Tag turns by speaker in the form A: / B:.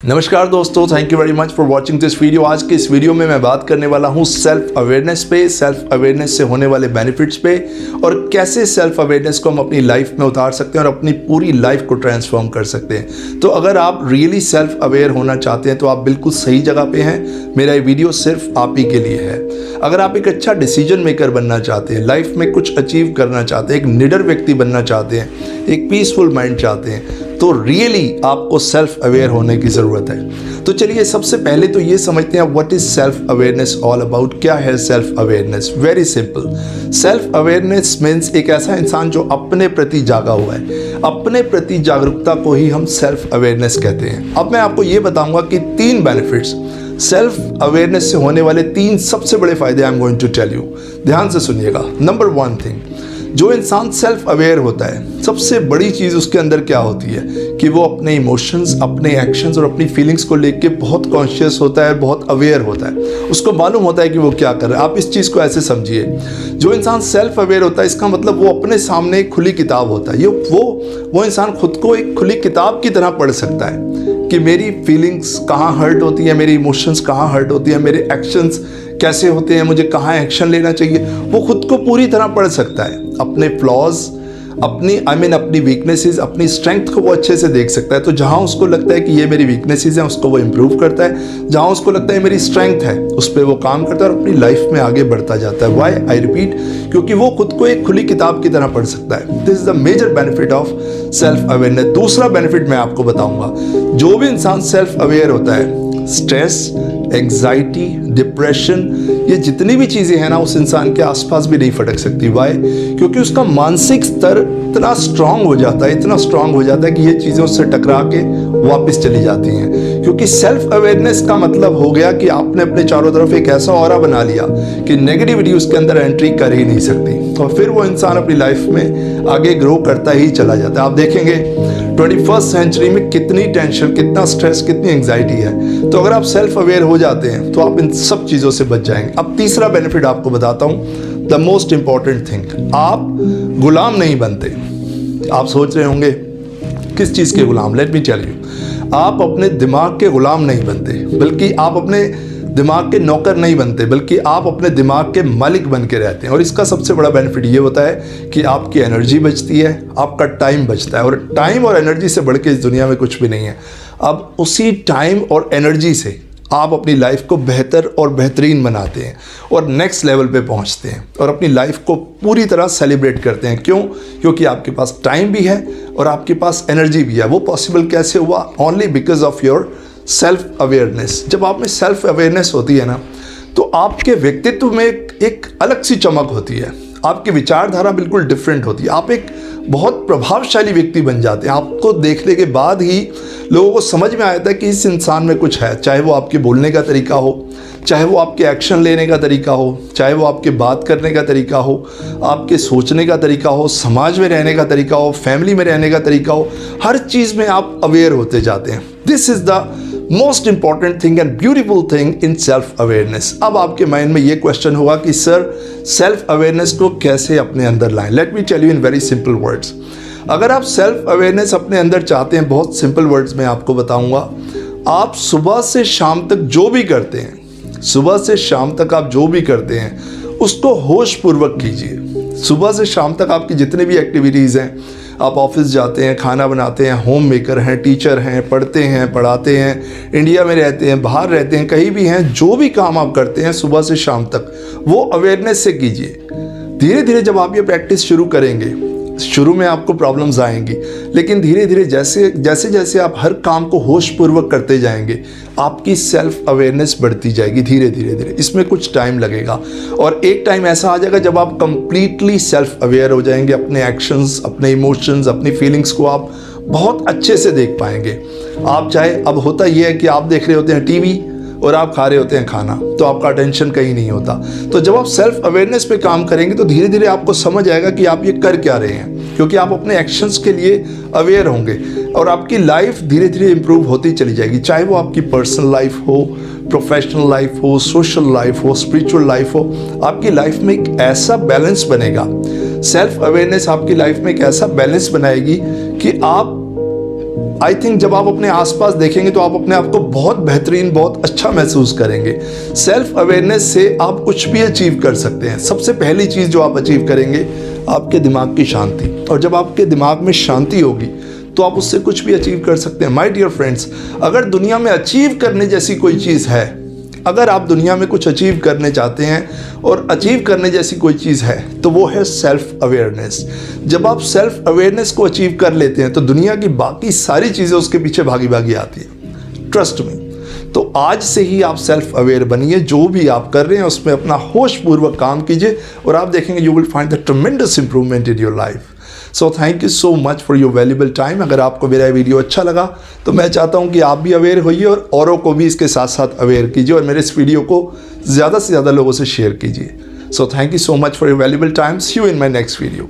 A: नमस्कार दोस्तों, thank you very much for watching this video. आज के इस वीडियो में मैं बात करने वाला हूँ सेल्फ अवेयरनेस पे, सेल्फ अवेयरनेस से होने वाले बेनिफिट्स पे और कैसे सेल्फ अवेयरनेस को हम अपनी लाइफ में उतार सकते हैं और अपनी पूरी लाइफ को ट्रांसफॉर्म कर सकते हैं। तो अगर आप रियली सेल्फ अवेयर होना चाहते हैं तो आप बिल्कुल सही जगह पे हैं। मेरा ये वीडियो सिर्फ आप ही के लिए है। अगर आप एक अच्छा डिसीजन मेकर बनना चाहते हैं, लाइफ में कुछ अचीव करना चाहते हैं, एक निडर व्यक्ति बनना चाहते हैं, एक पीसफुल माइंड चाहते हैं, तो रियली आपको सेल्फ अवेयर होने की ज़रूरत है। तो चलिए सबसे पहले तो ये समझते हैं what is self awareness all about. क्या है self awareness? Very simple. Self awareness means एक ऐसा इंसान जो अपने प्रति जागा हुआ है। अपने प्रति जागरूकता को ही हम सेल्फ अवेयरनेस कहते हैं। अब मैं आपको ये बताऊंगा कि 3 बेनिफिट्स सेल्फ अवेयरनेस से होने वाले 3 सबसे बड़े फायदे I am going to tell you. ध्यान से सुनिएगा। नंबर 1 थिंग, जो इंसान सेल्फ अवेयर होता है, सबसे बड़ी चीज़ उसके अंदर क्या होती है कि वो अपने इमोशंस, अपने एक्शंस और अपनी फीलिंग्स को लेके बहुत कॉन्शियस होता है, बहुत अवेयर होता है। उसको मालूम होता है कि वो क्या कर रहा है। आप इस चीज़ को ऐसे समझिए, जो इंसान सेल्फ अवेयर होता है इसका मतलब वो अपने सामने एक खुली किताब होता है। ये वो इंसान खुद को एक खुली किताब की तरह पढ़ सकता है कि मेरी फीलिंग्स कहाँ हर्ट होती है, मेरी इमोशंस कहाँ हर्ट होती है, मेरे एक्शंस कैसे होते हैं, मुझे कहाँ एक्शन लेना चाहिए, वो खुद को पूरी तरह पढ़ सकता है। अपने फ्लॉज, अपनी वीकनेसेस, अपनी स्ट्रेंथ को वो अच्छे से देख सकता है। तो जहाँ उसको लगता है कि ये मेरी वीकनेसेस हैं, उसको वो इम्प्रूव करता है। जहाँ उसको लगता है मेरी स्ट्रेंथ है, उस पर वो काम करता है और अपनी लाइफ में आगे बढ़ता जाता है। वाई आई रिपीट, क्योंकि वो खुद को एक खुली किताब की तरह पढ़ सकता है। This is the major benefit of self awareness. दूसरा बेनिफिट मैं आपको बताऊंगा, जो भी इंसान सेल्फ अवेयर होता है, स्ट्रेस, एंग्जाइटी, डिप्रेशन, ये जितनी भी चीज़ें हैं ना, उस इंसान के आसपास भी नहीं फटक सकती। वाई? क्योंकि उसका मानसिक स्तर इतना स्ट्रांग हो जाता है, इतना स्ट्रांग हो जाता है कि ये चीज़ें उससे टकरा के वापस चली जाती हैं। क्योंकि सेल्फ अवेयरनेस का मतलब हो गया कि आपने अपने चारों तरफ एक ऐसा ऑरा बना लिया कि नेगेटिविटी उसके अंदर एंट्री कर ही नहीं सकती, और फिर वो इंसान अपनी लाइफ में आगे ग्रो करता ही चला जाता है। आप देखेंगे 21st सेंचुरी में कितनी टेंशन, कितना स्ट्रेस, कितनी एंग्जाइटी है। तो अगर आप सेल्फ अवेयर हो जाते हैं तो आप इन सब चीज़ों से बच जाएंगे। अब तीसरा बेनिफिट आपको बताता हूँ, द मोस्ट इंपॉर्टेंट थिंग, आप गुलाम नहीं बनते। आप सोच रहे होंगे किस चीज़ के गुलाम? लेट मी टेल यू, आप अपने दिमाग के गुलाम नहीं बनते, बल्कि आप अपने दिमाग के नौकर नहीं बनते, बल्कि आप अपने दिमाग के मालिक बन के रहते हैं। और इसका सबसे बड़ा बेनिफिट ये होता है कि आपकी एनर्जी बचती है, आपका टाइम बचता है, और टाइम और एनर्जी से बढ़ के इस दुनिया में कुछ भी नहीं है। अब उसी टाइम और एनर्जी से आप अपनी लाइफ को बेहतर और बेहतरीन बनाते हैं और नेक्स्ट लेवल पे पहुंचते हैं और अपनी लाइफ को पूरी तरह सेलिब्रेट करते हैं। क्यों? क्योंकि आपके पास टाइम भी है और आपके पास एनर्जी भी है। वो पॉसिबल कैसे हुआ? Only because of your self awareness. जब आप में सेल्फ अवेयरनेस होती है ना, तो आपके व्यक्तित्व में एक अलग सी चमक होती है, आपकी विचारधारा बिल्कुल डिफरेंट होती है, आप एक बहुत प्रभावशाली व्यक्ति बन जाते हैं। आपको देखने के बाद ही लोगों को समझ में आता है कि इस इंसान में कुछ है, चाहे वो आपके बोलने का तरीका हो, चाहे वो आपके एक्शन लेने का तरीका हो, चाहे वो आपके बात करने का तरीका हो, आपके सोचने का तरीका हो, समाज में रहने का तरीका हो, फैमिली में रहने का तरीका हो, हर चीज़ में आप अवेयर होते जाते हैं। This is the most important thing and beautiful thing in self awareness. अब आपके माइंड में ये क्वेश्चन होगा कि सर, सेल्फ अवेयरनेस को कैसे अपने अंदर लाएं? Let me tell you in very simple words. अगर आप सेल्फ अवेयरनेस अपने अंदर चाहते हैं, बहुत सिंपल वर्ड्स में आपको बताऊंगा, आप सुबह से शाम तक जो भी करते हैं, सुबह से शाम तक आप जो भी करते हैं उसको होश पूर्वक कीजिए। सुबह से शाम तक आपकी जितनी भी एक्टिविटीज़ हैं, आप ऑफिस जाते हैं, खाना बनाते हैं, होम मेकर हैं, टीचर हैं, पढ़ते हैं, पढ़ाते हैं, इंडिया में रहते हैं, बाहर रहते हैं, कहीं भी हैं, जो भी काम आप करते हैं सुबह से शाम तक, वो अवेयरनेस से कीजिए। धीरे धीरे जब आप ये प्रैक्टिस शुरू करेंगे, शुरू में आपको प्रॉब्लम्स आएंगी, लेकिन धीरे धीरे जैसे जैसे आप हर काम को होशपूर्वक करते जाएंगे, आपकी सेल्फ अवेयरनेस बढ़ती जाएगी धीरे धीरे। इसमें कुछ टाइम लगेगा और एक टाइम ऐसा आ जाएगा जब आप कंप्लीटली सेल्फ अवेयर हो जाएंगे। अपने एक्शंस, अपने इमोशंस, अपनी फीलिंग्स को आप बहुत अच्छे से देख पाएंगे। आप चाहे, अब होता यह है कि आप देख रहे होते हैं टीवी और आप खा रहे होते हैं खाना, तो आपका अटेंशन कहीं नहीं होता। तो जब आप सेल्फ अवेयरनेस पे काम करेंगे तो धीरे धीरे आपको समझ आएगा कि आप ये कर क्या रहे हैं, क्योंकि आप अपने एक्शंस के लिए अवेयर होंगे और आपकी लाइफ धीरे धीरे इंप्रूव होती चली जाएगी। चाहे वो आपकी पर्सनल लाइफ हो, प्रोफेशनल लाइफ हो, सोशल लाइफ हो, स्पिरिचुअल लाइफ हो, आपकी लाइफ में एक ऐसा बैलेंस बनेगा। सेल्फ अवेयरनेस आपकी लाइफ में एक ऐसा बैलेंस बनाएगी कि आप आई थिंक जब आप अपने आसपास देखेंगे तो आप अपने आप को बहुत बेहतरीन, बहुत अच्छा महसूस करेंगे। सेल्फ अवेयरनेस से आप कुछ भी अचीव कर सकते हैं। सबसे पहली चीज़ जो आप अचीव करेंगे, आपके दिमाग की शांति। और जब आपके दिमाग में शांति होगी तो आप उससे कुछ भी अचीव कर सकते हैं। माय डियर फ्रेंड्स, अगर दुनिया में अचीव करने जैसी कोई चीज़ है, अगर आप दुनिया में कुछ अचीव करने चाहते हैं और अचीव करने जैसी कोई चीज़ है, तो वो है सेल्फ अवेयरनेस। जब आप सेल्फ अवेयरनेस को अचीव कर लेते हैं तो दुनिया की बाकी सारी चीज़ें उसके पीछे भागी भागी आती है। Trust me. तो आज से ही आप सेल्फ अवेयर बनिए। जो भी आप कर रहे हैं उसमें अपना होशपूर्वक काम कीजिए और आप देखेंगे you will find the ट्रेमेंडस improvement in your life. So thank you so much for your valuable time. अगर आपको मेरा वीडियो अच्छा लगा तो मैं चाहता हूं कि आप भी अवेयर होइए और औरों को भी इसके साथ साथ अवेयर कीजिए और मेरे इस वीडियो को ज़्यादा से ज़्यादा लोगों से शेयर कीजिए। So thank you so much for your valuable time. See you in my next video.